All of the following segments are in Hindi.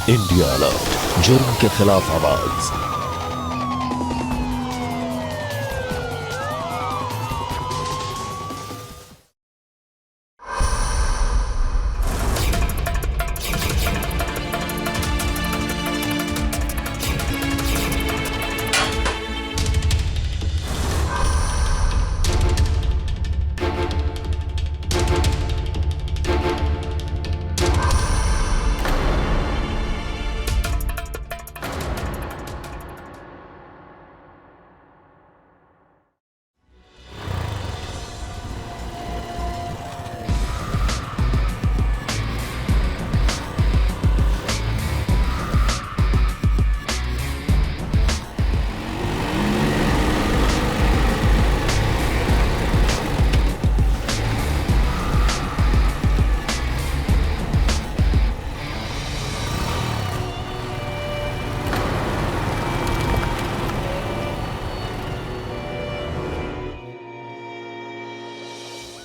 इंडिया अलर्ट, जुर्म के खिलाफ आवाज।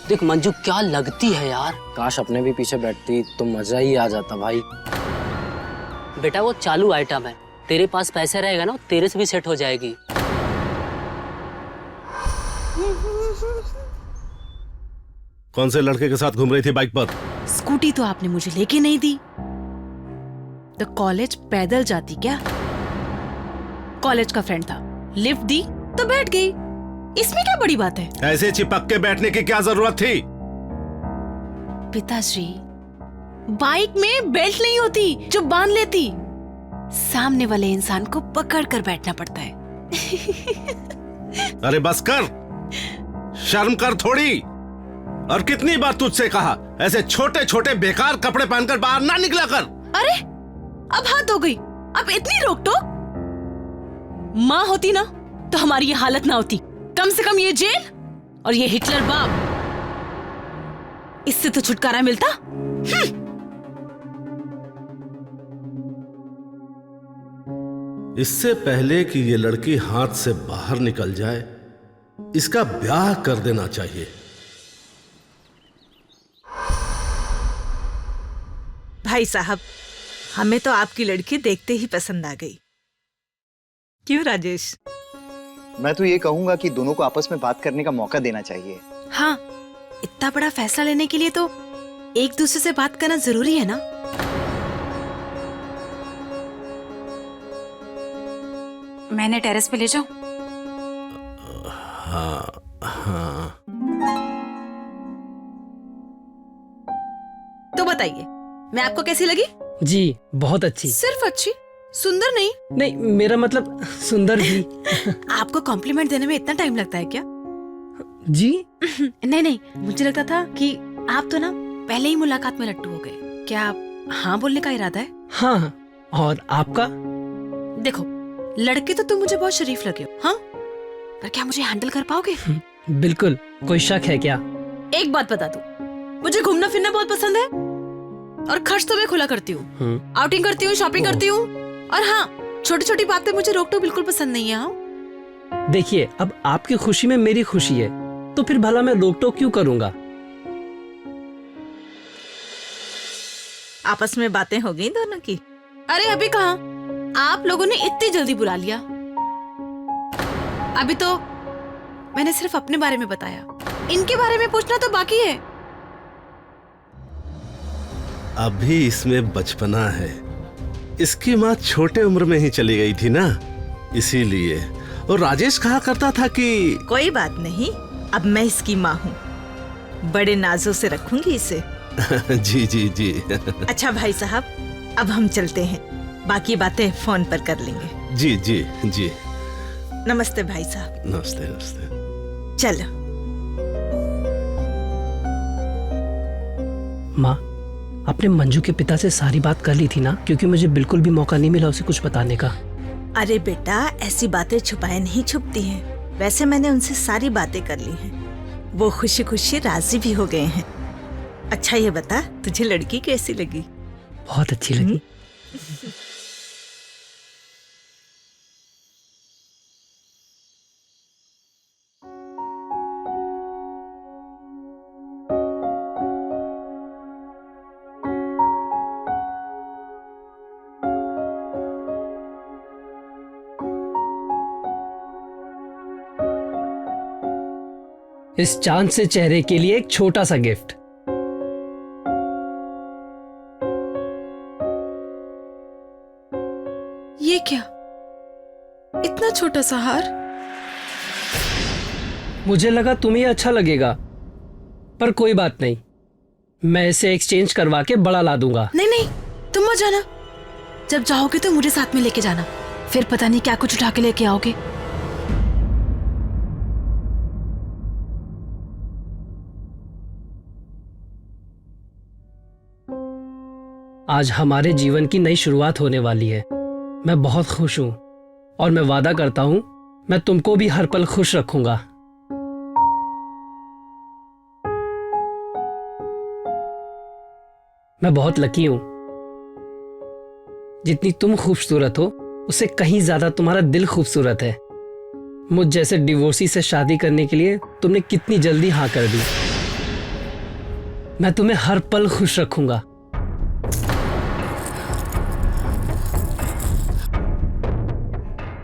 देख मंजू क्या लगती है यार। काश अपने भी पीछे बैठती तो मजा ही आ जाता भाई। बेटा वो चालू आइटम है, तेरे पास पैसे रहेगा ना तेरे से भी सेट हो जाएगी। कौन से लड़के के साथ घूम रही थी बाइक पर? स्कूटी तो आपने मुझे लेके नहीं दी। तो कॉलेज पैदल जाती क्या? कॉलेज का फ्रेंड था, लिफ्ट दी तो बैठ गई। इसमें क्या बड़ी बात है? ऐसे चिपक के बैठने की क्या जरूरत थी? पिताश्री, बाइक में बेल्ट नहीं होती जो बांध लेती। सामने वाले इंसान को पकड़ कर बैठना पड़ता है। अरे बस कर, शर्म कर थोड़ी। और कितनी बार तुझसे कहा ऐसे छोटे छोटे बेकार कपड़े पहनकर बाहर ना निकला कर। अरे अब हाथ हो गई, अब इतनी रोक टोक। माँ होती ना तो हमारी ये हालत ना होती। कम से कम ये जेल और ये हिटलर बाप, इससे तो छुटकारा मिलता। इससे पहले कि ये लड़की हाथ से बाहर निकल जाए, इसका ब्याह कर देना चाहिए। भाई साहब, हमें तो आपकी लड़की देखते ही पसंद आ गई। क्यों राजेश? मैं तो ये कहूंगा कि दोनों को आपस में बात करने का मौका देना चाहिए। हाँ, इतना बड़ा फैसला लेने के लिए तो एक दूसरे से बात करना जरूरी है ना। मैंने टेरेस पे ले जाऊं? हाँ हाँ। तो बताइए, मैं आपको कैसी लगी? जी बहुत अच्छी। सिर्फ अच्छी, सुंदर नहीं? नहीं, मेरा मतलब सुंदर भी। आपको कॉम्प्लीमेंट देने में इतना टाइम लगता है क्या? जी नहीं नहीं, मुझे लगता था कि आप तो ना पहले ही मुलाकात में लट्टू हो गए। क्या आप हाँ बोलने का इरादा है? हाँ, और आपका? देखो, लड़के तो तुम मुझे बहुत शरीफ लगे हो, हाँ? पर क्या मुझे हैंडल कर पाओगे? बिल्कुल। कोई शक है क्या? एक बात बता दूं, मुझे घूमना फिरना बहुत पसंद है और खर्च तो मैं खुला करती हूँ। आउटिंग करती हूँ, शॉपिंग करती हूँ। और हाँ, छोटी छोटी बात पे मुझे रोक टोक बिल्कुल पसंद नहीं है। हाँ? देखिए, अब आपकी खुशी में मेरी खुशी है, तो फिर भला मैं रोक टोक क्यों करूँगा? आपस में बातें हो गई दोनों की? अरे अभी कहाँ, आप लोगों ने इतनी जल्दी बुला लिया। अभी तो मैंने सिर्फ अपने बारे में बताया, इनके बारे में पूछना तो बाकी है। अभी इसमें बचपना है। इसकी माँ छोटे उम्र में ही चली गई थी ना, इसीलिए। और राजेश कहा करता था कि कोई बात नहीं, अब मैं इसकी माँ हूँ, बड़े नाजों से रखूंगी इसे। जी जी जी। अच्छा भाई साहब, अब हम चलते हैं, बाकी बातें फोन पर कर लेंगे। जी जी जी। नमस्ते भाई साहब। नमस्ते नमस्ते। चलो। माँ, आपने मंजू के पिता से सारी बात कर ली थी ना? क्योंकि मुझे बिल्कुल भी मौका नहीं मिला उसे कुछ बताने का। अरे बेटा, ऐसी बातें छुपाए नहीं छुपती हैं। वैसे मैंने उनसे सारी बातें कर ली हैं। वो खुशी खुशी राजी भी हो गए हैं। अच्छा ये बता, तुझे लड़की कैसी लगी? बहुत अच्छी लगी। इस चांद से चेहरे के लिए एक छोटा सा गिफ्ट। ये क्या, इतना छोटा सा हार? मुझे लगा तुम्हें अच्छा लगेगा, पर कोई बात नहीं, मैं इसे एक्सचेंज करवा के बड़ा ला दूंगा। नहीं नहीं, तुम मत जाना। जब जाओगे तो मुझे साथ में लेके जाना, फिर पता नहीं क्या कुछ उठा के लेके आओगे। आज हमारे जीवन की नई शुरुआत होने वाली है। मैं बहुत खुश हूं और मैं वादा करता हूं मैं तुमको भी हर पल खुश रखूंगा। मैं बहुत लकी हूं। जितनी तुम खूबसूरत हो उससे कहीं ज्यादा तुम्हारा दिल खूबसूरत है। मुझ जैसे डिवोर्सी से शादी करने के लिए तुमने कितनी जल्दी हाँ कर दी। मैं तुम्हें हर पल खुश रखूंगा।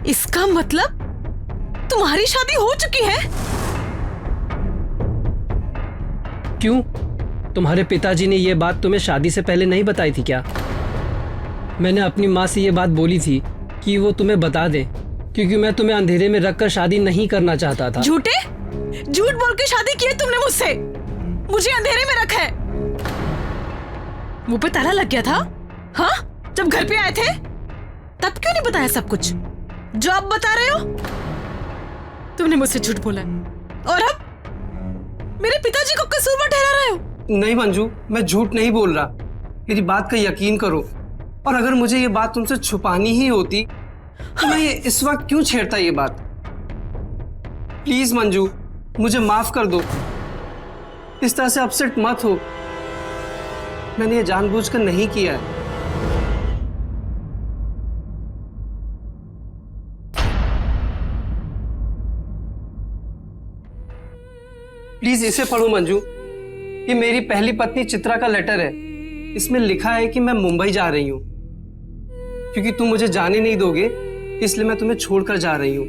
इसका मतलब तुम्हारी शादी हो चुकी है? क्यों? तुम्हारे पिताजी ने यह बात तुम्हें शादी से पहले नहीं बताई थी क्या? मैंने अपनी माँ से यह बात बोली थी कि वो तुम्हें बता दे, क्योंकि मैं तुम्हें अंधेरे में रखकर शादी नहीं करना चाहता था। झूठे, झूठ बोल के शादी की है तुमने मुझसे। मुझे अंधेरे में रखा है। मुंह पे ताला लग गया था? हाँ, जब घर पे आए थे तब क्यों नहीं बताया सब कुछ जो आप बता रहे हो? तुमने मुझसे झूठ बोला और अब मेरे पिताजी को कसूरवार ठहरा रहे हो। नहीं मंजू, मैं झूठ नहीं बोल रहा। मेरी बात का यकीन करो, और अगर मुझे ये बात तुमसे छुपानी ही होती तो मैं इस वक्त क्यों छेड़ता ये बात। प्लीज मंजू, मुझे माफ कर दो। इस तरह से अपसेट मत हो। मैंने ये जानबूझकर नहीं किया है। प्लीज इसे पढ़ो मंजू। ये मेरी पहली पत्नी चित्रा का लेटर है। इसमें लिखा है कि मैं मुंबई जा रही हूँ। क्योंकि तुम मुझे जाने नहीं दोगे, इसलिए मैं तुम्हें छोड़कर जा रही हूँ।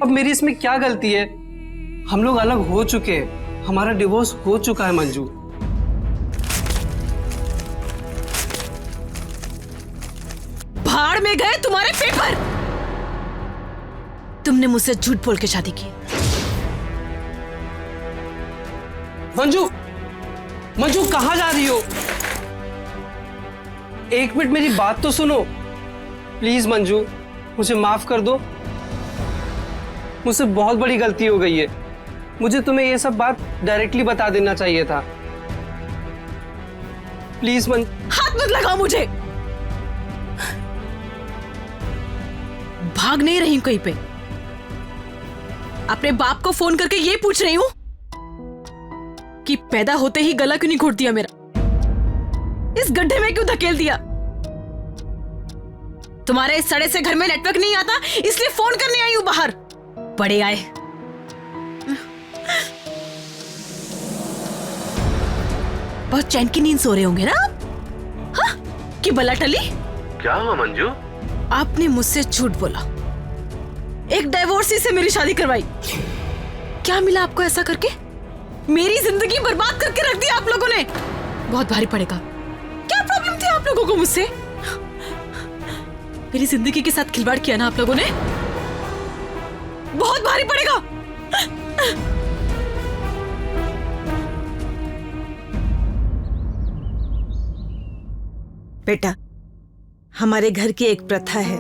अब मेरी इसमें क्या गलती है? हम लोग अलग हो चुके हैं, हमारा डिवोर्स हो चुका है मंजू। भाड़ में गए तुम्हारे पेपर। तुमने मुझसे झूठ बोल के शादी की। मंजू, मंजू कहाँ जा रही हो? एक मिनट मेरी बात तो सुनो। प्लीज मंजू, मुझे माफ कर दो। मुझसे बहुत बड़ी गलती हो गई है। मुझे तुम्हें ये सब बात डायरेक्टली बता देना चाहिए था। प्लीज हाथ मत लगाओ मुझे। भाग नहीं रही हूं कहीं पे। अपने बाप को फोन करके ये पूछ रही हूं कि पैदा होते ही गला क्यों नहीं घोट दिया मेरा, इस गड्ढे में क्यों धकेल दिया। तुम्हारे इस सड़े से घर में नेटवर्क नहीं आता, इसलिए फोन करने आई हूं बाहर। बड़े आए। बहुत चैन की नींद सो रहे होंगे ना आप? हाँ? कि बला टली? क्या हुआ मंजू? आपने मुझसे झूठ बोला, एक डाइवोर्सी से मेरी शादी करवाई। क्या मिला आपको ऐसा करके? मेरी जिंदगी बर्बाद करके रख दी आप लोगों ने। बहुत भारी पड़ेगा। क्या प्रॉब्लम थी आप लोगों को मुझसे? मेरी जिंदगी के साथ खिलवाड़ किया ना आप लोगों ने। बहुत भारी पड़ेगा। बेटा, हमारे घर की एक प्रथा है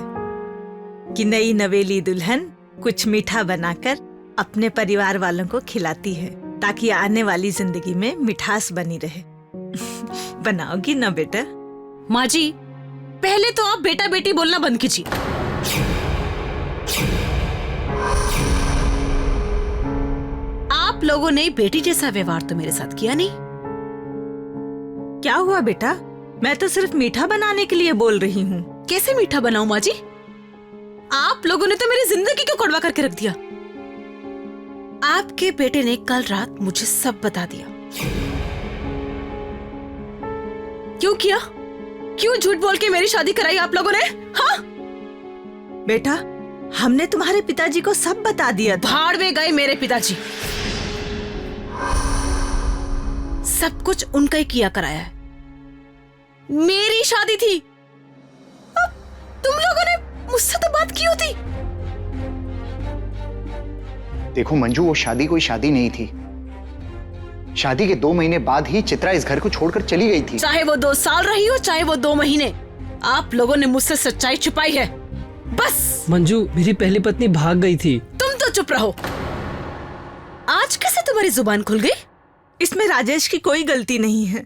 कि नई नवेली दुल्हन कुछ मीठा बनाकर अपने परिवार वालों को खिलाती है, ताकि आने वाली जिंदगी में मिठास बनी रहे। बनाओगी ना बेटा? माँ जी, पहले तो आप बेटा बेटी बोलना बंद कीजिए। आप लोगों ने बेटी जैसा व्यवहार तो मेरे साथ किया नहीं। क्या हुआ बेटा? मैं तो सिर्फ मीठा बनाने के लिए बोल रही हूँ। कैसे मीठा बनाऊं माँ जी? आप लोगों ने तो मेरी जिंदगी को कड़वा करके रख दिया। आपके बेटे ने कल रात मुझे सब बता दिया। क्यों किया? क्यों झूठ बोल के मेरी शादी कराई आप लोगों ने? हाँ? बेटा, हमने तुम्हारे पिताजी को सब बता दिया था। भाड़ में गए मेरे पिताजी। सब कुछ उनका ही किया कराया है। मेरी शादी थी। अब तुम लोगों ने मुझसे तो बात की होती। देखो मंजू, वो शादी कोई शादी नहीं थी। शादी के 2 महीने बाद ही चित्रा इस घर को छोड़कर चली गई थी। चाहे वो 2 साल रही हो, चाहे वो 2 महीने, आप लोगों ने मुझसे सच्चाई छुपाई है, बस। मंजू, मेरी पहली पत्नी भाग गई थी। तुम तो चुप रहो। आज कैसे तुम्हारी जुबान खुल गई? इसमें राजेश की कोई गलती नहीं है।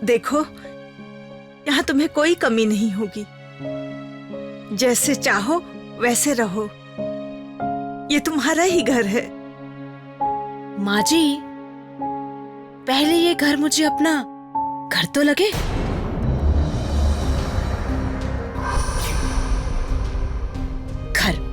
देखो, यहाँ तुम्हें कोई कमी नहीं होगी। जैसे चाहो वैसे रहो। ये तुम्हारा ही घर है। माँ जी, पहले ये घर मुझे अपना घर तो लगे। घर।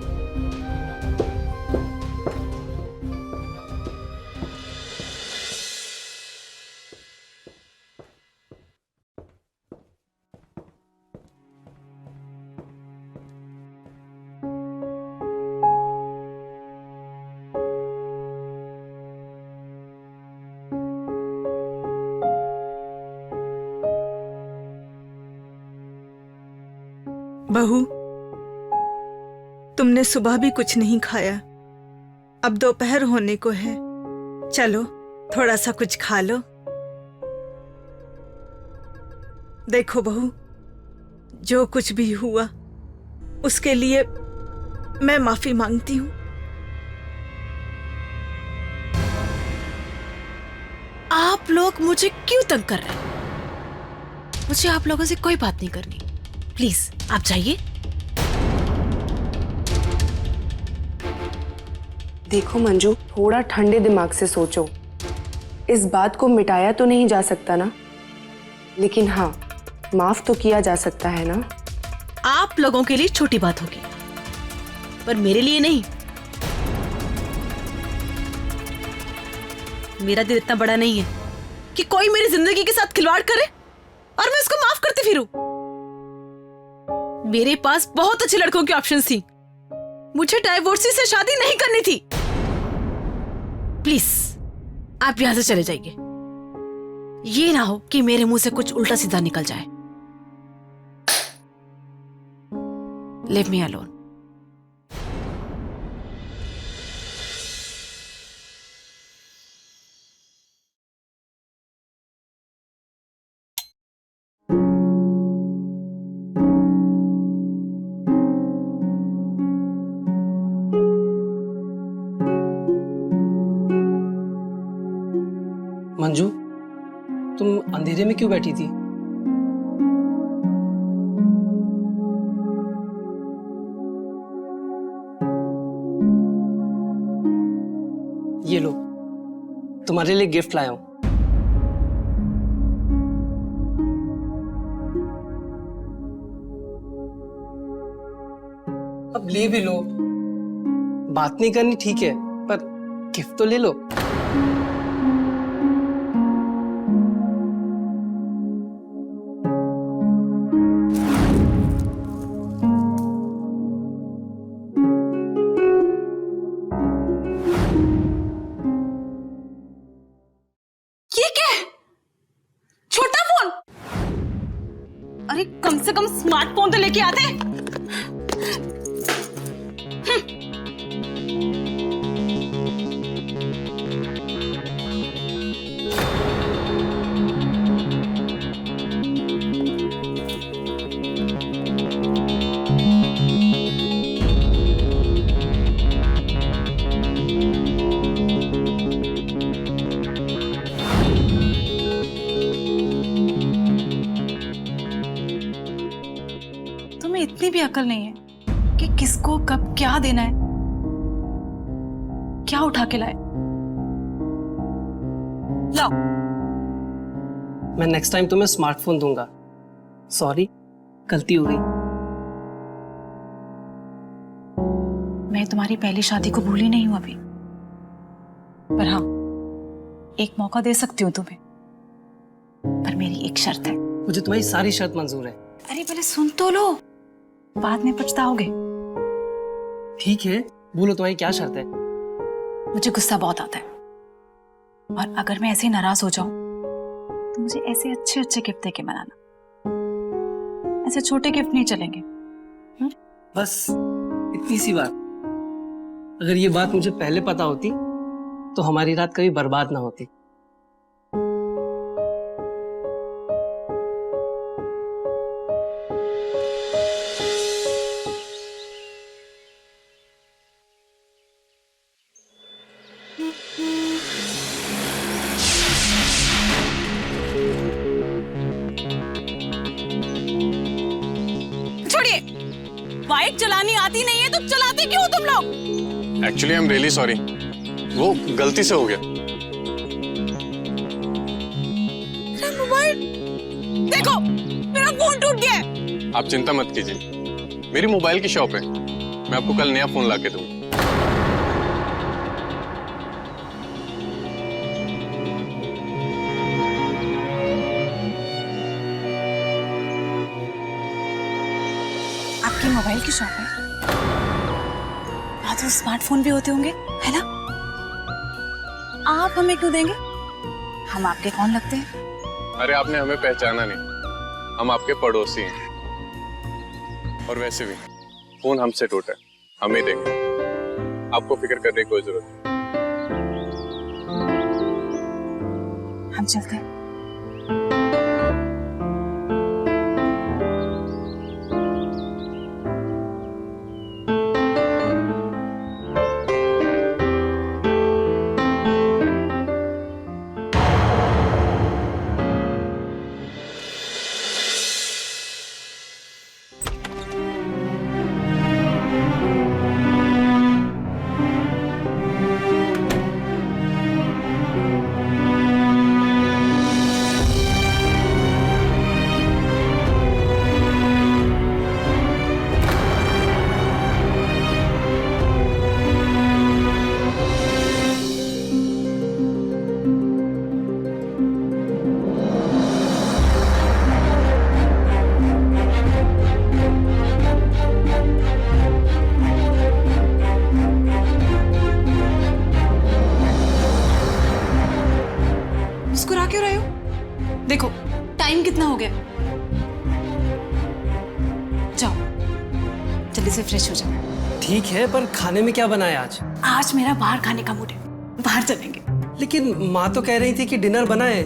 बहू, तुमने सुबह भी कुछ नहीं खाया। अब दोपहर होने को है। चलो थोड़ा सा कुछ खा लो। देखो बहू, जो कुछ भी हुआ उसके लिए मैं माफी मांगती हूँ। आप लोग मुझे क्यों तंग कर रहे हैं? मुझे आप लोगों से कोई बात नहीं करनी। प्लीज आप जाइए। देखो मंजू, थोड़ा ठंडे दिमाग से सोचो। इस बात को मिटाया तो नहीं जा सकता ना, लेकिन हाँ, माफ तो किया जा सकता है ना। आप लोगों के लिए छोटी बात होगी, पर मेरे लिए नहीं। मेरा दिल इतना बड़ा नहीं है कि कोई मेरी जिंदगी के साथ खिलवाड़ करे और मैं उसको माफ करती फिरूं। मेरे पास बहुत अच्छे लड़कों की ऑप्शंस थी। मुझे डाइवोर्सी से शादी नहीं करनी थी। प्लीज आप यहां से चले जाइए। ये ना हो कि मेरे मुंह से कुछ उल्टा सीधा निकल जाए। Leave me alone. मंजू, तुम अंधेरे में क्यों बैठी थी? ये लो, तुम्हारे लिए गिफ्ट लाया हूं। अब ले भी लो। बात नहीं करनी ठीक है, पर गिफ्ट तो ले लो। ये क्या है? छोटा फोन? अरे कम से कम स्मार्टफोन तो लेके आते। तुम्हें इतनी भी अकल नहीं है कि किसको कब क्या देना है, क्या उठा के लाए। लाओ। मैं नेक्स्ट टाइम तुम्हें स्मार्टफोन दूंगा। सॉरी, गलती हो गई। मैं तुम्हारी पहली शादी को भूली नहीं हूं अभी, पर हाँ, एक मौका दे सकती हूँ तुम्हें, पर मेरी एक शर्त है। मुझे तुम्हारी सारी शर्त मंजूर है। अरे पहले सुन तो लो। बाद में पछताओगे। ठीक है, बोलो तुम्हारी क्या शर्त है? मुझे गुस्सा बहुत आता है, और अगर मैं ऐसे नाराज हो जाऊं तो मुझे ऐसे अच्छे अच्छे गिफ्ट देके मनाना, ऐसे छोटे गिफ्ट नहीं चलेंगे। बस इतनी सी बात। अगर ये बात मुझे पहले पता होती तो हमारी रात कभी बर्बाद ना होती। छोड़िए, बाइक चलानी आती नहीं है तो चलाते क्यों तुम लोग? Actually I am really sorry, वो गलती से हो गया। मेरा मोबाइल देखो, मेरा फोन टूट गया है। आप चिंता मत कीजिए, मेरी मोबाइल की शॉप है, मैं आपको कल नया फोन लाके दूंगा। आपकी मोबाइल की शॉप है? हाँ, तो स्मार्टफोन भी होते होंगे, है ना? आप हमें क्यों देंगे? हम आपके कौन लगते हैं? अरे आपने हमें पहचाना नहीं, हम आपके पड़ोसी हैं। और वैसे भी फोन हमसे टूटा है, हम ही देंगे, आपको फिक्र करने की कोई जरूरत नहीं। हम चलते हैं। मुस्कुरा क्यों रहे हो? देखो टाइम कितना हो गया। जाओ जल्दी से फ्रेश हो जाओ। ठीक है, पर खाने में क्या बनाया आज? आज मेरा बाहर खाने का मूड है, बाहर चलेंगे। लेकिन माँ तो कह रही थी कि डिनर बनाए।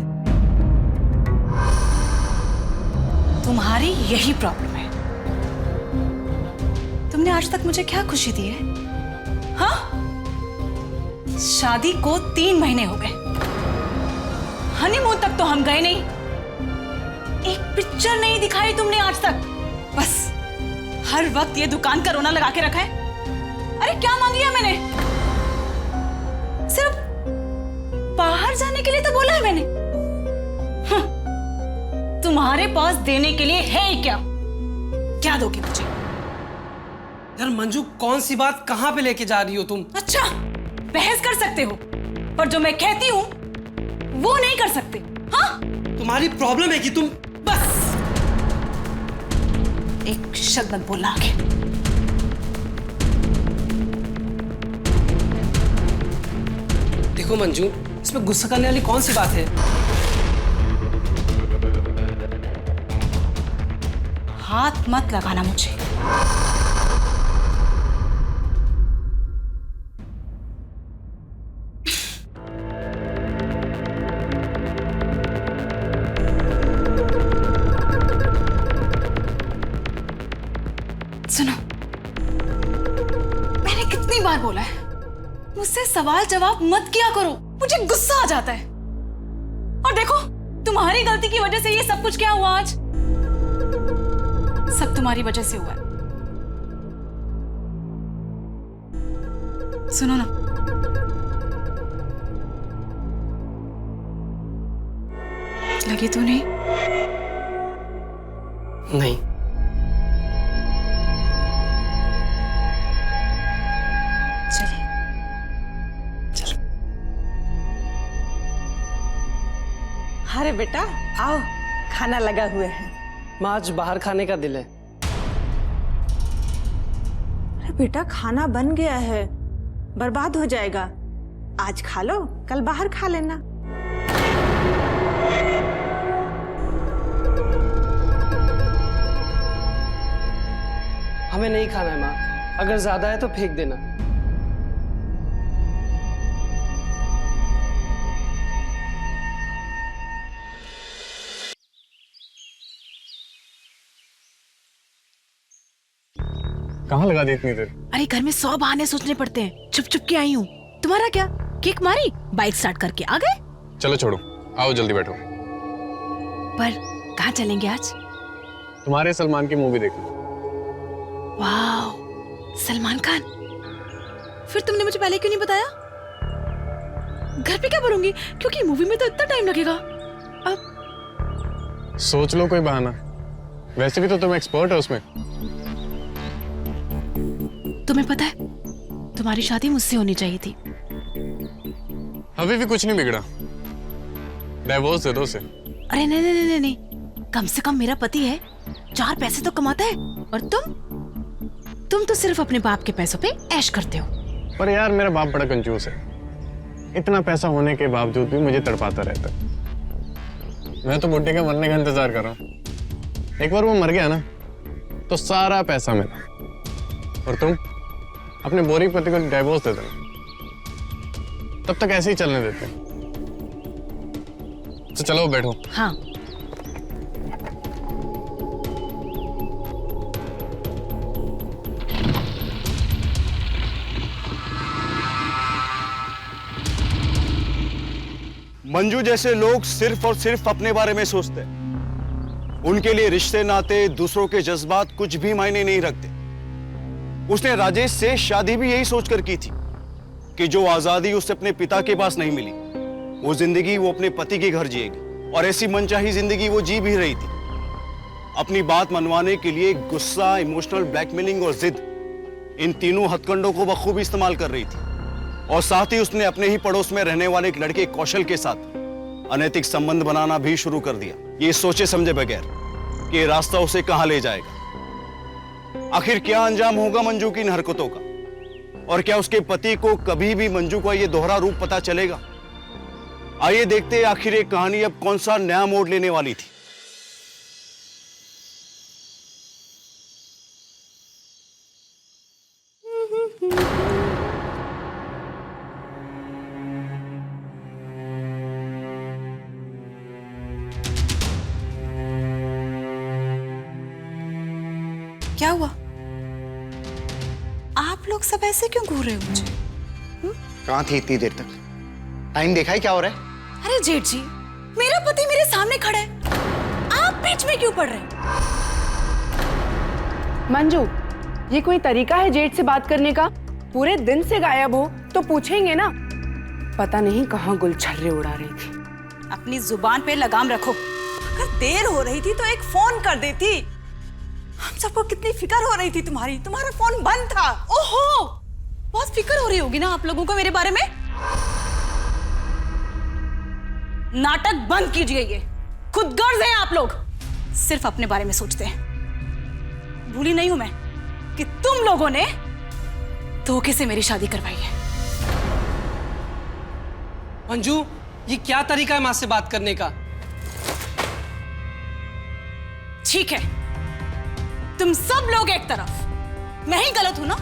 तुम्हारी यही प्रॉब्लम है। तुमने आज तक मुझे क्या खुशी दी है? हाँ, शादी को 3 महीने हो गए, हनीमून तक तो हम गए नहीं, एक पिक्चर नहीं दिखाई तुमने आज तक। बस हर वक्त ये दुकान का रोना लगा के रखा है। अरे क्या मांगी है मैंने? सिर्फ बाहर जाने के लिए तो बोला है मैंने। तुम्हारे पास देने के लिए है ही क्या? क्या दोगे मुझे? यार मंजू, कौन सी बात कहाँ पे लेके जा रही हो तुम? अच्छा, बहस कर सकते हो, पर जो मैं कहती हूँ वो नहीं कर सकते। हाँ, तुम्हारी प्रॉब्लम है कि तुम बस एक शब्द मत बोलना आगे। देखो मंजू, इसमें गुस्सा करने वाली कौन सी बात है? हाथ मत लगाना मुझे। सुनो, मैंने कितनी बार बोला है मुझसे सवाल जवाब मत किया करो, मुझे गुस्सा आ जाता है। और देखो, तुम्हारी गलती की वजह से ये सब कुछ क्या हुआ आज? सब तुम्हारी वजह से हुआ है। सुनो ना, लगी तो नहीं? नहीं। चलिए। चलो। अरे बेटा आओ, खाना लगा हुए हैं। माँ, आज बाहर खाने का दिल है। बेटा खाना बन गया है, बर्बाद हो जाएगा। आज खा लो, कल बाहर खा लेना। हमें नहीं खाना है माँ, अगर ज्यादा है तो फेंक देना। कहाँ लगा दी इतनी देर? अरे घर में 100 बहाने सोचने पड़ते हैं, चुप चुप के आई हूँ। तुम्हारा क्या, किक मारी, बाइक स्टार्ट करके आ गए। चलो छोड़ो, आओ जल्दी बैठो। पर कहाँ चलेंगे आज? तुम्हारे सलमान की मूवी देखनी। वाह, सलमान खान। फिर तुमने मुझे पहले क्यों नहीं बताया? घर पे क्या बोलूंगी, क्योंकि मूवी में तो इतना टाइम लगेगा। अब सोच लो कोई बहाना, वैसे भी तो तुम एक्सपर्ट हो उसमें। तुम्हें पता है, तुम्हारी शादी मुझसे होनी चाहिए थी। अभी भी कुछ नहीं बिगड़ा, डाइवोर्स दे दो उसे। अरे नहीं नहीं नहीं नहीं, कम से कम मेरा पति है, 4 पैसे तो कमाता है। और तुम तो सिर्फ अपने बाप के पैसों पे ऐश करते हो। पर यार मेरा बाप बड़ा कंजूस है, इतना पैसा होने के बावजूद भी मुझे तड़पाता रहता है। मैं तो बुड्ढे के मरने का इंतजार कर रहा हूँ। एक बार वो मर गया ना तो सारा पैसा मेरा। और तुम अपने बोरिंग पति को डाइवोर्स दे देना, तब तक ऐसे ही चलने देते हैं। तो चलो बैठो। हाँ, मंजू जैसे लोग सिर्फ और सिर्फ अपने बारे में सोचते हैं। उनके लिए रिश्ते नाते, दूसरों के जज्बात कुछ भी मायने नहीं रखते। उसने राजेश से शादी भी यही सोचकर की थी कि जो आजादी उसे अपने पिता के पास नहीं मिली, वो जिंदगी वो अपने पति के घर जिएगी। और ऐसी मनचाही जिंदगी वो जी भी रही थी। अपनी बात मनवाने के लिए गुस्सा, इमोशनल ब्लैकमेलिंग और जिद, इन तीनों हथकंडों को बखूबी इस्तेमाल कर रही थी। और साथ ही उसने अपने ही पड़ोस में रहने वाले एक लड़के कौशल के साथ अनैतिक संबंध बनाना भी शुरू कर दिया, ये सोचे समझे बगैर कि ये रास्ता उसे कहां ले जाएगा। आखिर क्या अंजाम होगा मंजू की इन हरकतों का, और क्या उसके पति को कभी भी मंजू का ये दोहरा रूप पता चलेगा? आइए देखते हैं आखिर ये कहानी अब कौन सा नया मोड़ लेने वाली थी। क्या हुआ? आप लोग सब ऐसे क्यों घूर रहे हो मुझे? कहाँ थी इतनी देर तक? टाइम देखा है क्या हो रहा है? अरे जेठ जी, मेरा पति मेरे सामने खड़ा है, आप बीच में क्यों पड़ रहे हैं? मंजू, ये कोई तरीका है जेठ से बात करने का? पूरे दिन से गायब हो तो पूछेंगे ना। पता नहीं कहाँ गुलछर्रे उड़ा रही थी। अपनी जुबान पे लगाम रखो। अगर देर हो रही थी तो एक फोन कर देती। हम सबको कितनी फिक्र हो रही थी तुम्हारी, तुम्हारा फोन बंद था। ओहो, बहुत फिक्र हो रही होगी ना आप लोगों को मेरे बारे में। नाटक बंद कीजिए, ये खुदगर्ज हैं आप लोग, सिर्फ अपने बारे में सोचते हैं। भूली नहीं हूं मैं कि तुम लोगों ने धोखे से मेरी शादी करवाई है। मंजू, ये क्या तरीका है माँ से बात करने का? ठीक है, तुम सब लोग एक तरफ, मैं ही गलत हूं ना,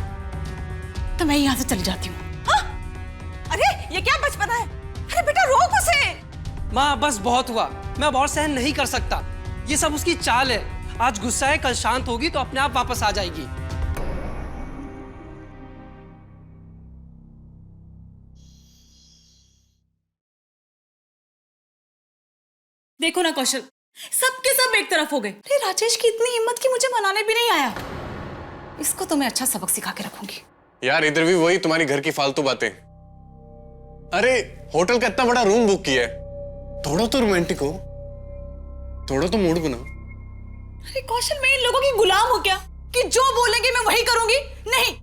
तो मैं यहां से चली जाती हूँ। अरे ये क्या बचपना है? अरे बेटा रोक उसे। माँ बस बहुत हुआ, मैं अब और सहन नहीं कर सकता। ये सब उसकी चाल है। आज गुस्सा है, कल शांत होगी तो अपने आप वापस आ जाएगी। देखो ना कौशल, सबके सब एक तरफ हो गए। अरे राजेश की इतनी हिम्मत कि मुझे मनाने भी नहीं आया। इसको तो मैं अच्छा सबक सिखा के रखूंगी। यार इधर भी वही तुम्हारी घर की फालतू बातें। अरे होटल का इतना बड़ा रूम बुक किया है, थोड़ा तो रोमांटिक हो, थोड़ा तो मूड बनाओ। अरे कौशल, मैं इन लोगों की गुलाम हूं क्या कि जो बोलेंगे मैं वही करूंगी? नहीं।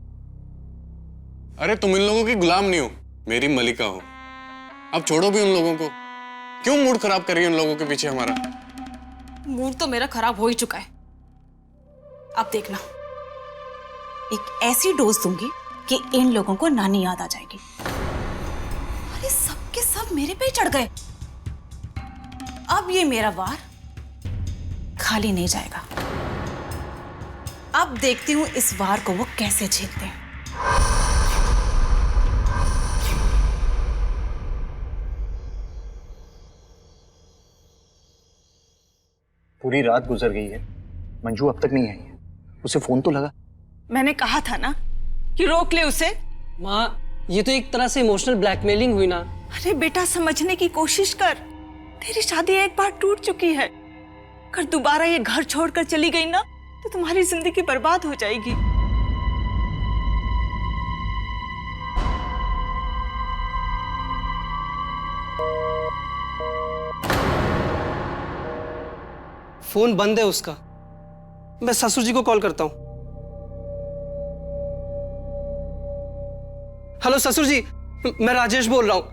अरे तुम इन लोगों की गुलाम नहीं हो, मेरी मलिका हो। अब छोड़ो भी उन लोगों को, क्यों मूड खराब कर रही है उन लोगों के पीछे हमारा? मूड तो मेरा खराब हो ही चुका है। अब देखना, एक ऐसी डोज दूंगी कि इन लोगों को नानी याद आ जाएगी। अरे सबके सब मेरे पे ही चढ़ गए। अब ये मेरा वार खाली नहीं जाएगा। अब देखती हूं इस वार को वो कैसे झेलते हैं। पूरी रात गुजर गई है, मंजू अब तक नहीं आई है। उसे फोन तो लगा। मैंने कहा था ना कि रोक ले उसे। माँ, ये तो एक तरह से इमोशनल ब्लैकमेलिंग हुई ना। अरे बेटा, समझने की कोशिश कर। तेरी शादी एक बार टूट चुकी है। अगर दोबारा ये घर छोड़कर चली गई ना तो तुम्हारी जिंदगी बर्बाद हो जाएगी। फोन बंद है उसका। मैं ससुर जी को कॉल करता हूं। हेलो ससुर जी, मैं राजेश बोल रहा हूं।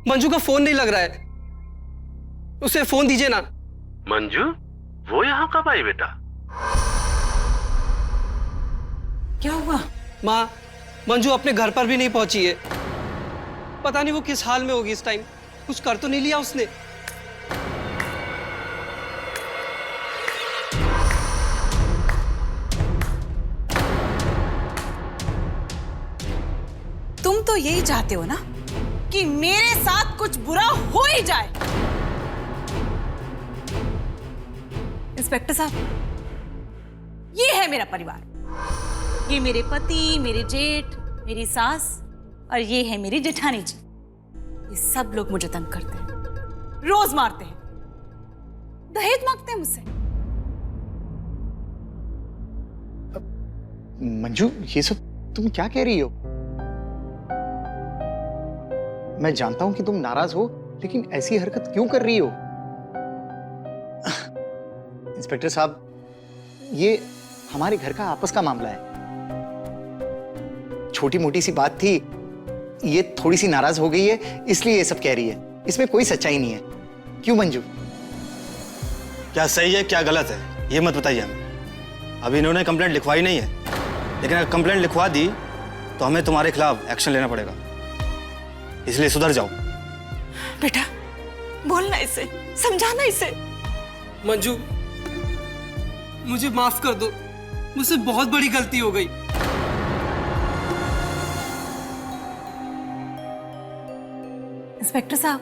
मंजू का फोन नहीं लग रहा है, उसे फोन दीजिए ना। मंजू, वो यहाँ कब आई बेटा? क्या हुआ? माँ, मंजू अपने घर पर भी नहीं पहुंची है। पता नहीं वो किस हाल में होगी इस टाइम। कुछ कर तो नहीं लिया उसने? तुम तो यही चाहते हो ना कि मेरे साथ कुछ बुरा हो ही जाए। इंस्पेक्टर साहब, ये है मेरा परिवार। ये मेरे पति, मेरे जेठ, मेरी सास और ये है मेरी जेठानी जी। ये सब लोग मुझे तंग करते हैं, रोज मारते हैं, दहेज मांगते हैं मुझसे। मंजू, ये सब तुम क्या कह रही हो? मैं जानता हूं कि तुम नाराज हो, लेकिन ऐसी हरकत क्यों कर रही हो? इंस्पेक्टर साहब, ये हमारे घर का आपस का मामला है। छोटी मोटी सी बात थी, ये थोड़ी सी नाराज हो गई है इसलिए ये सब कह रही है। इसमें कोई सच्चाई नहीं है। क्यों मंजू? क्या सही है क्या गलत है ये मत बताइए हमें। अभी इन्होंने कंप्लेंट लिखवाई नहीं है, लेकिन अगर कंप्लेंट लिखवा दी तो हमें तुम्हारे खिलाफ एक्शन लेना पड़ेगा, इसलिए सुधर जाओ। बेटा, बोलना इसे, समझाना इसे। मंजू, मुझे माफ कर दो, मुझसे बहुत बड़ी गलती हो गई। इंस्पेक्टर साहब,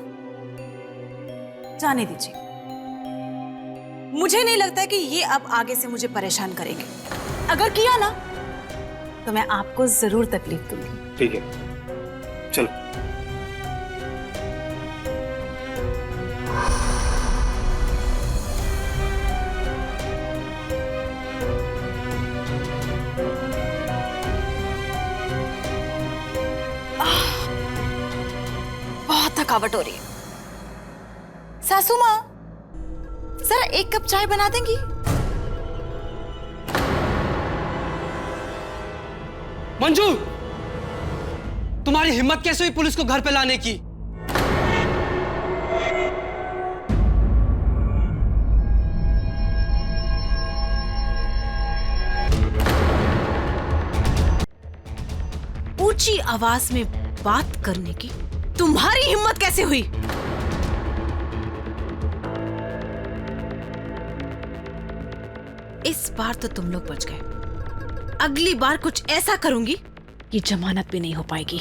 जाने दीजिए। मुझे नहीं लगता कि ये अब आगे से मुझे परेशान करेंगे। अगर किया ना तो मैं आपको जरूर तकलीफ दूंगी। ठीक है, चलो। बहुत थकावट हो रही है। सासू माँ, जरा एक कप चाय बना देंगी? मंजू, तुम्हारी हिम्मत कैसे हुई पुलिस को घर पे लाने की? ऊंची आवाज में बात करने की तुम्हारी हिम्मत कैसे हुई? इस बार तो तुम लोग बच गए। अगली बार कुछ ऐसा करूंगी कि जमानत भी नहीं हो पाएगी,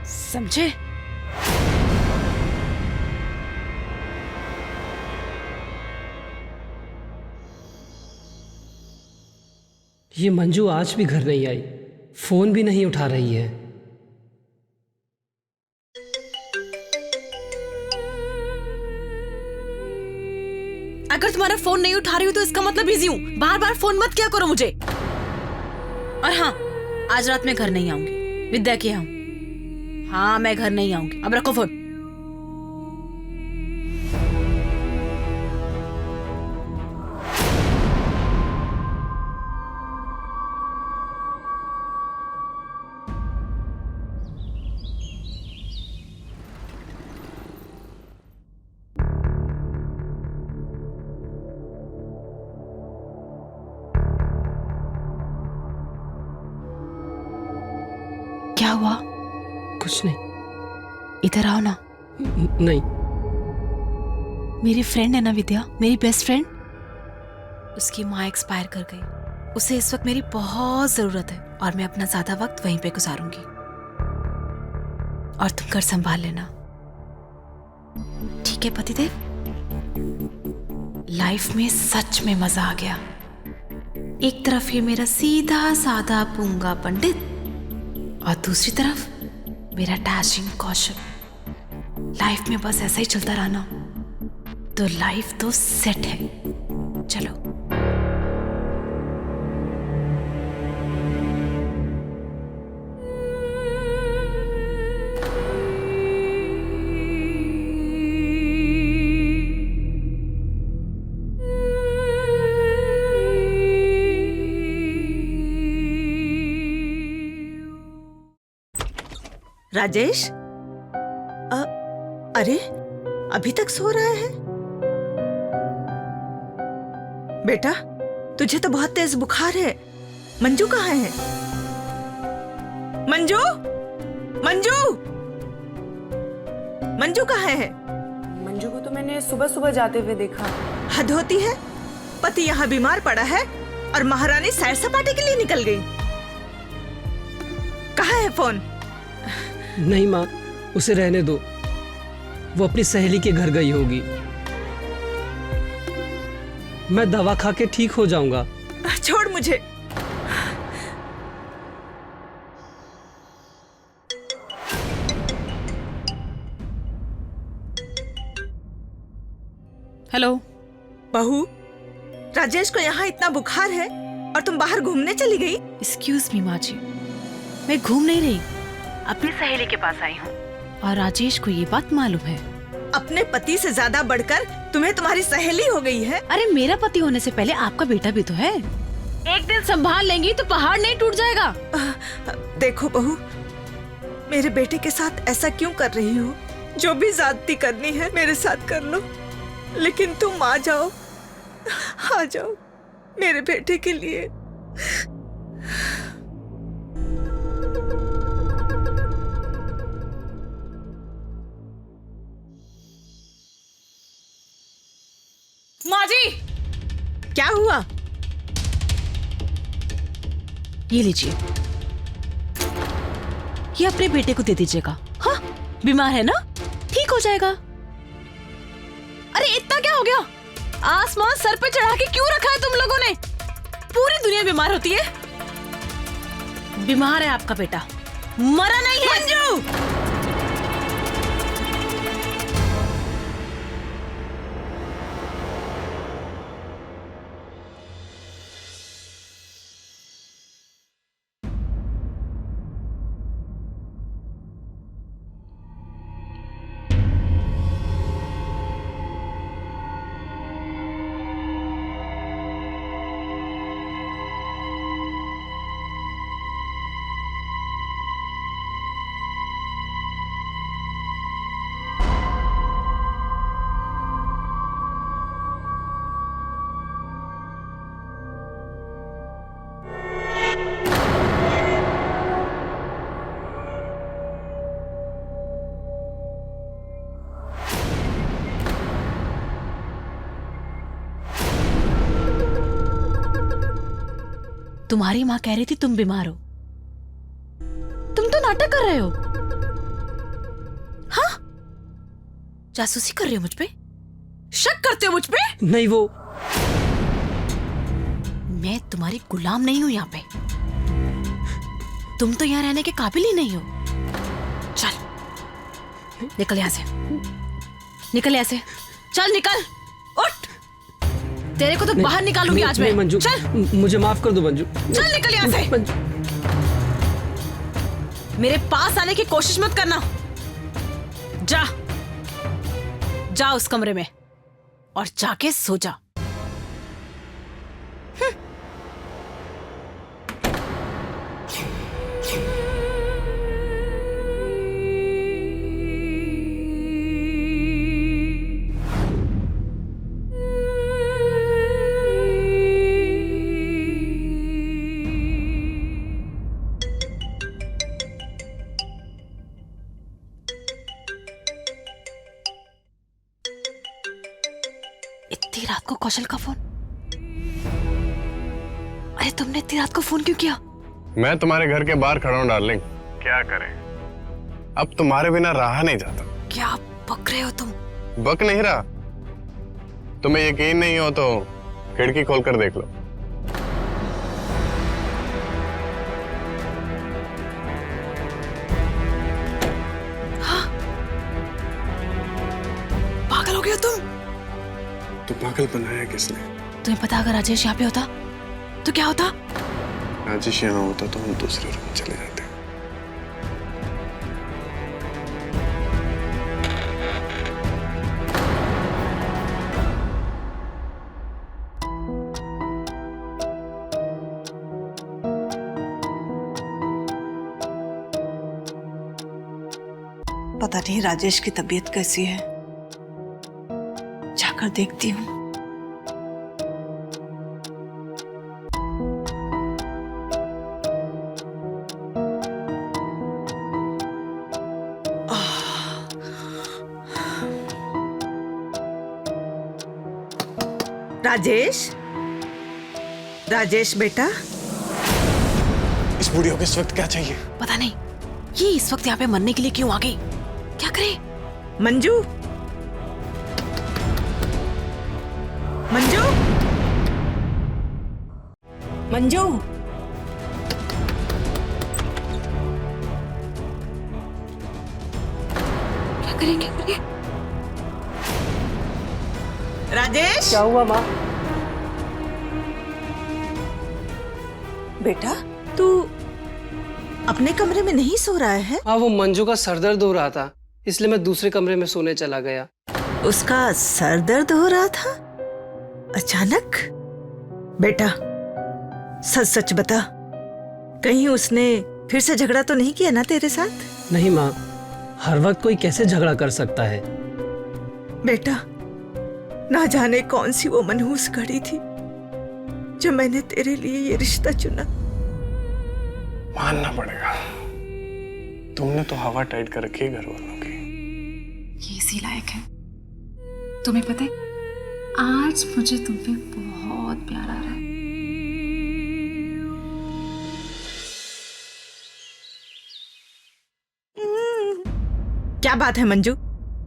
समझे? ये मंजू आज भी घर नहीं आई, फोन भी नहीं उठा रही है। अगर तुम्हारा फोन नहीं उठा रही हूं तो इसका मतलब बिजी हूं। बार बार फोन मत किया करो मुझे। और हाँ, आज रात मैं घर नहीं आऊंगी, विद्या के यहाँ। हाँ, मैं घर नहीं आऊंगी। अब रखो फोन। क्या हुआ? कुछ नहीं। इधर आओ ना। नहीं। मेरी फ्रेंड है ना विद्या, मेरी बेस्ट फ्रेंड, उसकी माँ एक्सपायर कर गई। उसे इस वक्त मेरी बहुत जरूरत है और मैं अपना ज्यादा वक्त वहीं पे गुजारूंगी। और तुम घर संभाल लेना, ठीक है पतिदेव? लाइफ में सच में मजा आ गया। एक तरफ ये मेरा सीधा साधा पूंगा पंडित और दूसरी तरफ मेरा डैशिंग कौशल। लाइफ में बस ऐसा ही चलता रहना तो लाइफ तो सेट है। चलो। राजेश, अरे अभी तक सो रहा है? बेटा, तुझे तो बहुत तेज बुखार है। मंजू कहाँ है? मंजू, मंजू, मंजू कहाँ है? मंजू को तो मैंने सुबह सुबह जाते हुए देखा। हद होती है, पति यहाँ बीमार पड़ा है और महारानी सैर सपाटे के लिए निकल गई। कहाँ है फोन? नहीं माँ, उसे रहने दो, वो अपनी सहेली के घर गई होगी। मैं दवा खा के ठीक हो जाऊंगा। छोड़ मुझे। हेलो बहू, राजेश को यहाँ इतना बुखार है और तुम बाहर घूमने चली गई? एक्सक्यूज मी माँ जी, मैं घूम नहीं रही, अपनी सहेली के पास आई हूँ और राजेश को ये बात मालूम है। अपने पति से ज्यादा बढ़कर तुम्हें तुम्हारी सहेली हो गई है। अरे मेरा पति होने से पहले आपका बेटा भी तो है। एक दिन संभाल लेंगी तो पहाड़ नहीं टूट जाएगा। देखो बहू, मेरे बेटे के साथ ऐसा क्यों कर रही हो? जो भी ज्यादती करनी है मेरे साथ कर लो, लेकिन तुम आ जाओ, आ जाओ मेरे बेटे के लिए। माँ जी, क्या हुआ? ये लीजिए, ये अपने बेटे को दे दीजिएगा। हाँ, बीमार है ना, ठीक हो जाएगा। अरे इतना क्या हो गया? आसमान सर पे चढ़ा के क्यों रखा है तुम लोगों ने? पूरी दुनिया बीमार होती है। बीमार है आपका बेटा, मरा नहीं है। मंजू! तुम्हारी माँ कह रही थी तुम बीमार हो, तुम तो नाटक कर रहे हो। हाँ, जासूसी कर रहे हो मुझ पे? शक करते हो मुझ पे? नहीं, वो मैं तुम्हारी गुलाम नहीं हूं यहाँ पे। तुम तो यहाँ रहने के काबिल ही नहीं हो। चल निकल यहाँ से, निकल यहाँ से, चल निकल, उठ। तेरे को तो बाहर निकालूंगी आज मैं। मंजू, चल, मुझे माफ कर दो मंजू। चल निकल यहाँ से। मेरे पास आने की कोशिश मत करना। जा, जा उस कमरे में और जाके सो जा। इतनी रात को कौशल का फोन? अरे तुमने इतनी रात को फोन क्यों किया? मैं तुम्हारे घर के बाहर खड़ा हूँ डार्लिंग। क्या करें, अब तुम्हारे बिना रहा नहीं जाता। क्या बक रहे हो तुम? बक नहीं रहा। तुम्हें यकीन नहीं हो तो खिड़की खोलकर देख लो। पागल हो गए हो तुम? तो पागल बनाया किसने? तुम्हें पता अगर राजेश यहाँ पे होता तो क्या होता? राजेश यहाँ होता तो हम दूसरे रूम में चले जाते। पता नहीं राजेश की तबीयत कैसी है, जाकर देखती हूँ। राजेश, राजेश बेटा। इस बूढ़ी को इस वक्त क्या चाहिए? पता नहीं ये इस वक्त यहाँ पे मरने के लिए क्यों आ गई? क्या करे? मंजू, मंजू, मंजू। क्या करेंगे? राजेश, क्या हुआ माँ? बेटा तू अपने कमरे में नहीं सो रहा है? हाँ, वो मंजू का सर दर्द हो रहा था, इसलिए मैं दूसरे कमरे में सोने चला गया। उसका सर दर्द हो रहा था अचानक? बेटा सच सच बता, कहीं उसने फिर से झगड़ा तो नहीं किया ना तेरे साथ? नहीं माँ, हर वक्त कोई कैसे झगड़ा कर सकता है। बेटा ना जाने कौन सी वो मनहूस घड़ी थी जब मैंने तेरे लिए ये रिश्ता चुना। मानना पड़ेगा, तुमने तो हवा टाइट कर रखी है घर वालों की। ये इसी लायक है। तुम्हें पता है, आज मुझे तुम पे बहुत प्यार आ रहा है। क्या बात है मंजू,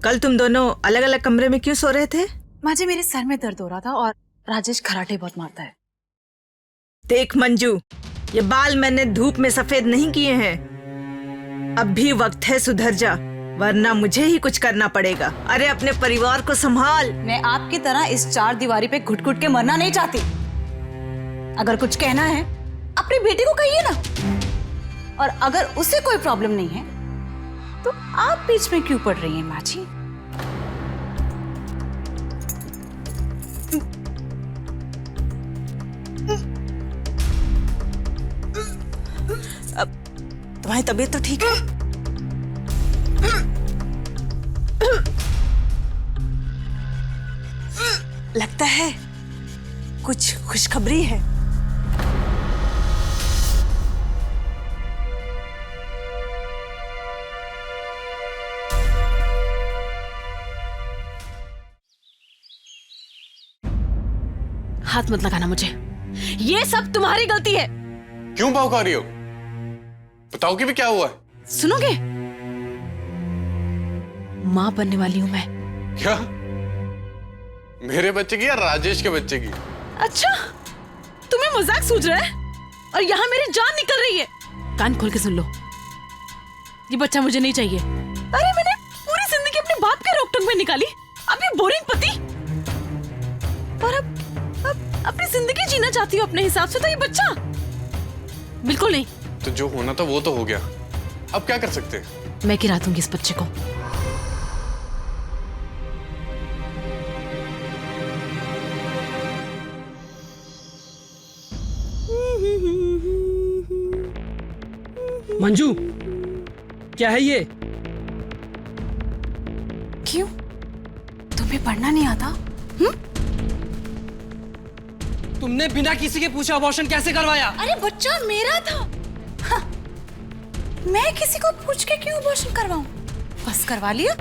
कल तुम दोनों अलग अलग कमरे में क्यों सो रहे थे? माँ जी मेरे सर में दर्द हो रहा था और राजेश खराटे बहुत मारता है। देख मंजू, ये बाल मैंने धूप में सफेद नहीं किए हैं। अब भी वक्त है, सुधर जा, वरना मुझे ही कुछ करना पड़ेगा। अरे अपने परिवार को संभाल। मैं आपकी तरह इस चार दीवारी पे घुट घुट के मरना नहीं चाहती। अगर कुछ कहना है अपनी बेटी को कहिए ना, और अगर उसे कोई प्रॉब्लम नहीं है तो आप बीच में क्यों पड़ रही हैं माँ जी? तुम्हारी तबीयत तो ठीक है? लगता है कुछ खुशखबरी है। हाथ मत लगाना मुझे, ये सब तुम्हारी गलती है। क्यों भौंका रही हो? बताओ कि भी क्या हुआ है? सुनोगे? माँ बनने वाली हूं मैं। क्या? मेरे बच्चे की या राजेश के बच्चे की? अच्छा, तुम्हें मजाक सूझ रहा है और यहाँ मेरी जान निकल रही है। कान खोल के सुन लो, ये बच्चा मुझे नहीं चाहिए। अरे मैंने पूरी जिंदगी अपने बाप के रोक-टोक में निकाली, अब ये बोरिंग पति, और अब अपनी जिंदगी जीना चाहती हूँ अपने हिसाब से, तो ये बच्चा बिल्कुल नहीं। तो जो होना था वो तो हो गया, अब क्या कर सकते हैं? मैं गिरा दूंगी इस बच्चे को। मंजू, क्या है ये? क्यों? तुम्हें पढ़ना नहीं आता? तुमने बिना किसी के पूछे अबॉर्शन कैसे करवाया? अरे बच्चा मेरा था। हाँ, मैं किसी को पूछ के क्यों अबॉर्शन करवाऊं? बस करवा लिया।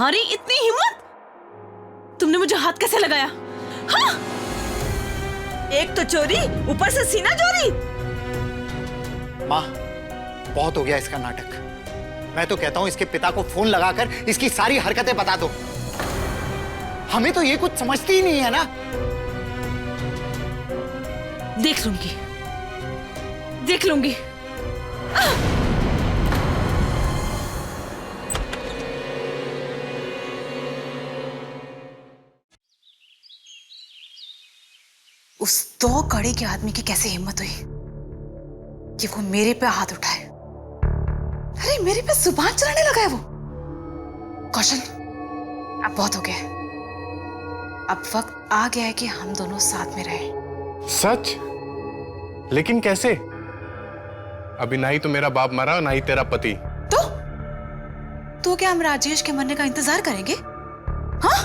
तुम्हारी इतनी हिम्मत? तुमने मुझे हाथ कैसे लगाया? हाँ? एक तो चोरी, ऊपर से सीना चोरी। माँ, बहुत हो गया इसका नाटक। मैं तो कहता हूं इसके पिता को फोन लगाकर इसकी सारी हरकतें बता दो। हमें तो ये कुछ समझती ही नहीं है ना। देख लूंगी, देख लूंगी। उस 2 कड़ी के आदमी की कैसे हिम्मत हुई कि वो मेरे पे हाथ उठाए? अरे मेरे पे जुबान चलाने लगा है वो। कौशल, अब बहुत हो गया। अब वक्त आ गया है कि हम दोनों साथ में रहें। सच? लेकिन कैसे? अभी ना ही तो मेरा बाप मरा, ना ही तेरा पति। तो क्या हम राजेश के मरने का इंतजार करेंगे? हाँ?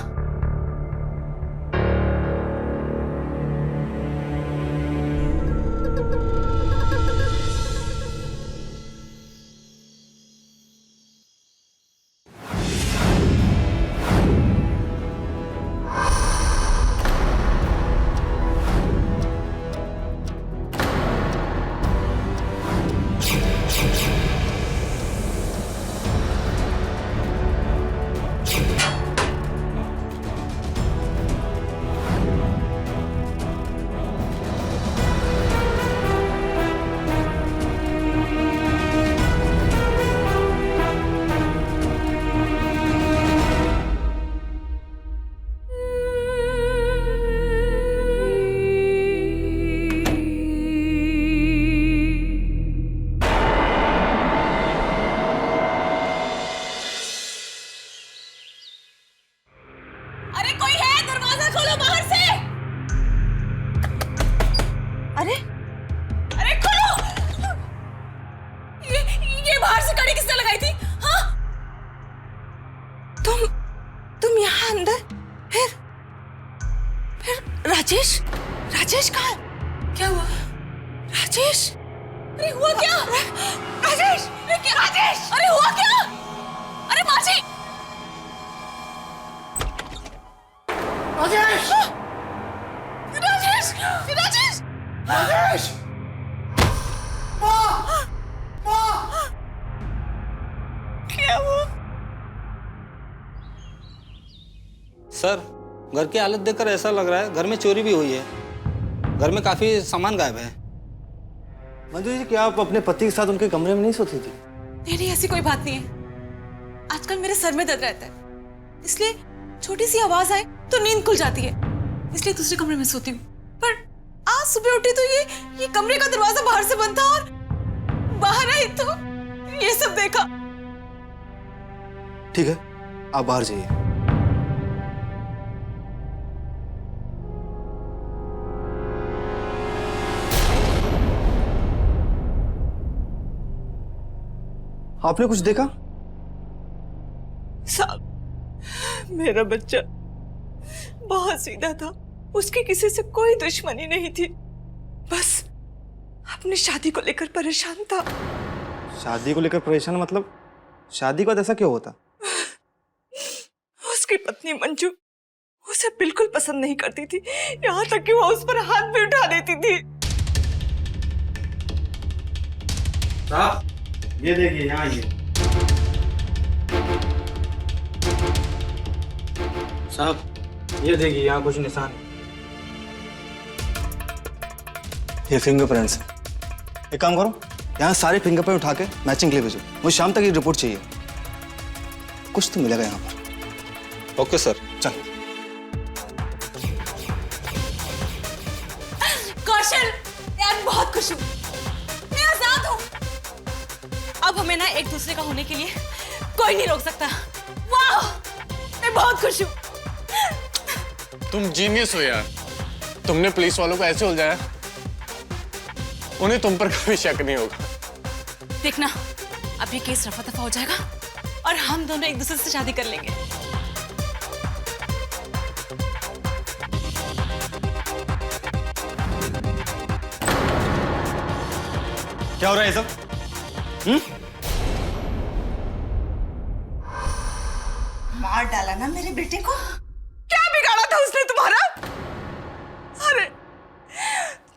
अरे कोई है? दरवाजा खोलो बाहर से। अरे अरे खोलो। ये बाहर से कड़ी किसने लगाई थी? हाँ? तुम यहाँ अंदर? फिर राजेश? राजेश कहाँ? क्या हुआ? राजेश? अरे हुआ क्या? राजेश? अरे क्या? राजेश? अरे हुआ क्या? अरे माजी! राजेश! राजेश! राजेश! राजेश! क्या हुआ? सर, घर की हालत देखकर ऐसा लग रहा है घर में चोरी भी हुई है। घर में काफी सामान गायब है। मंजू जी, क्या आप अपने पति के साथ उनके कमरे में नहीं सोती थी? नहीं, ऐसी कोई बात नहीं है। आजकल मेरे सर में दर्द रहता है, इसलिए छोटी सी आवाज आए तो नींद खुल जाती है, इसलिए दूसरे कमरे में सोती हूँ। पर आज सुबह उठी तो ये कमरे का दरवाजा बाहर से बंद था और बाहर आई तो ये सब देखा। ठीक है, आप बाहर जाइए। आपने कुछ देखा? साहब, मेरा बच्चा बहुत सीधा था, उसकी किसी से कोई दुश्मनी नहीं थी, बस अपनी शादी को लेकर परेशान था। शादी को लेकर परेशान मतलब? शादी के बाद ऐसा क्यों होता? उसकी पत्नी मंजू उसे बिल्कुल पसंद नहीं करती थी, यहाँ तक कि वो उस पर हाथ भी उठा देती थी। साहब, ये देखिए, यहाँ आइए। साहब, ये देखिए, यहाँ कुछ निशान। ये फिंगरप्रिंट्स। एक काम करो, यहाँ सारे फिंगरप्रिंट उठा के मैचिंग के लिए भेजो। मुझे शाम तक ये रिपोर्ट चाहिए। कुछ तो मिलेगा यहाँ पर। Okay sir. चल। कौशल, यार बहुत खुश हूँ, मैं आजाद हूँ। अब हमें ना एक दूसरे का होने के लिए कोई नहीं रोक सकता। वाह, मैं बहुत खुश हूँ। तुम जीनियस हो यार। तुमने पुलिस वालों को ऐसे उलझाया, उन्हें तुम पर कोई शक नहीं होगा। देखना, अब ये केस रफा दफा हो जाएगा और हम दोनों एक दूसरे से शादी कर लेंगे। क्या हो रहा है सब? मार ना मेरे बेटे को? क्या बिगाड़ा था उसने तुम्हारा? अरे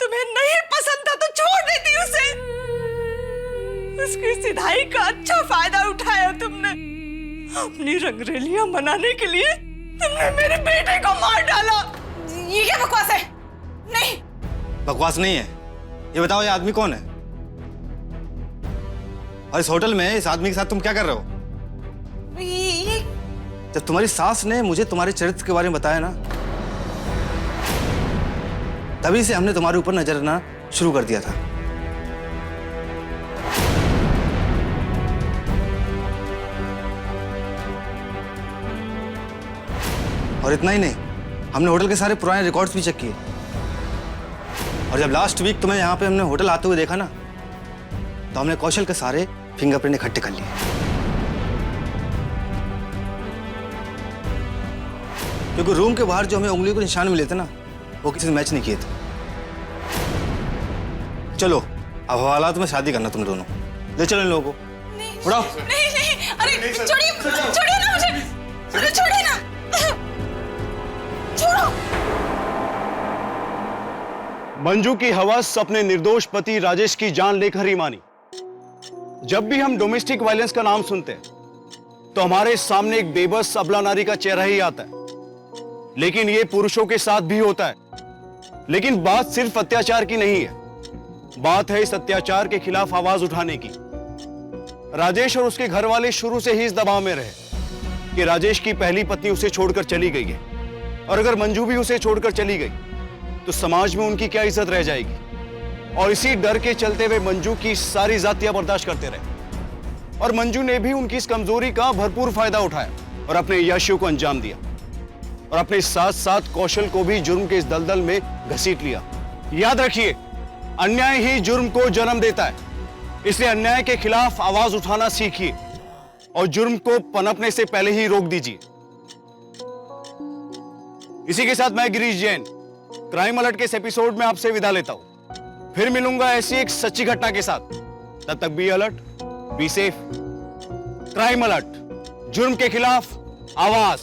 तुम्हें नहीं पसंद था तो छोड़ देती उसे। उसकी सिधाई का अच्छा फायदा उठाया तुमने। अपनी रंगरेलियां मनाने के लिए तुमने मेरे बेटे को मार डाला। ये क्या बकवास है? नहीं, बकवास नहीं है। ये बताओ, ये आदमी कौन है? और इस होटल में इस आदमी के साथ तुम क्या कर रहे हो? ये जब तुम्हारी सास ने मुझे तुम्हारे चरित्र के बारे में बताया ना, तभी से हमने तुम्हारे ऊपर नजर रखना शुरू कर दिया था। और इतना ही नहीं, हमने होटल के सारे पुराने रिकॉर्ड्स भी चेक किए। और जब लास्ट वीक तुम्हें यहाँ पे हमने होटल आते हुए देखा ना, तो हमने कौशल के सारे फिंगरप्रिंट इकट्ठे कर लिए। क्योंकि रूम के बाहर जो हमें उंगली के निशान मिले थे ना, वो किसी से मैच नहीं किए थे। चलो अब हवालात में शादी करना तुम दोनों। ले चलो इन लोगों को। उड़ाओ। नहीं नहीं, अरे छोड़िए छोड़िए ना मुझे, अरे छोड़िए ना, छोड़ो। मंजू की हवस अपने निर्दोष पति राजेश की जान लेकर ही मानी। जब भी हम डोमेस्टिक वायलेंस का नाम सुनते हैं तो हमारे सामने एक बेबस अबला नारी का चेहरा ही आता है, लेकिन यह पुरुषों के साथ भी होता है। लेकिन बात सिर्फ अत्याचार की नहीं है, बात है इस अत्याचार के खिलाफ आवाज उठाने की। राजेश और उसके घर वाले शुरू से ही इस दबाव में रहे कि राजेश की पहली पत्नी उसे छोड़कर चली गई है, और अगर मंजू भी उसे छोड़कर चली गई तो समाज में उनकी क्या इज्जत रह जाएगी। और इसी डर के चलते वे मंजू की सारी जातियां बर्दाश्त करते रहे, और मंजू ने भी उनकी इस कमजोरी का भरपूर फायदा उठाया और अपने याशियों को अंजाम दिया, और अपने साथ साथ कौशल को भी जुर्म के इस दलदल में घसीट लिया। याद रखिए, अन्याय ही जुर्म को जन्म देता है, इसलिए अन्याय के खिलाफ आवाज उठाना सीखिए और जुर्म को पनपने से पहले ही रोक दीजिए। इसी के साथ मैं गिरीश जैन क्राइम अलर्ट के इस एपिसोड में आपसे विदा लेता हूं। फिर मिलूंगा ऐसी एक सच्ची घटना के साथ। तब तक be alert, be safe. Crime alert, जुर्म के खिलाफ आवाज।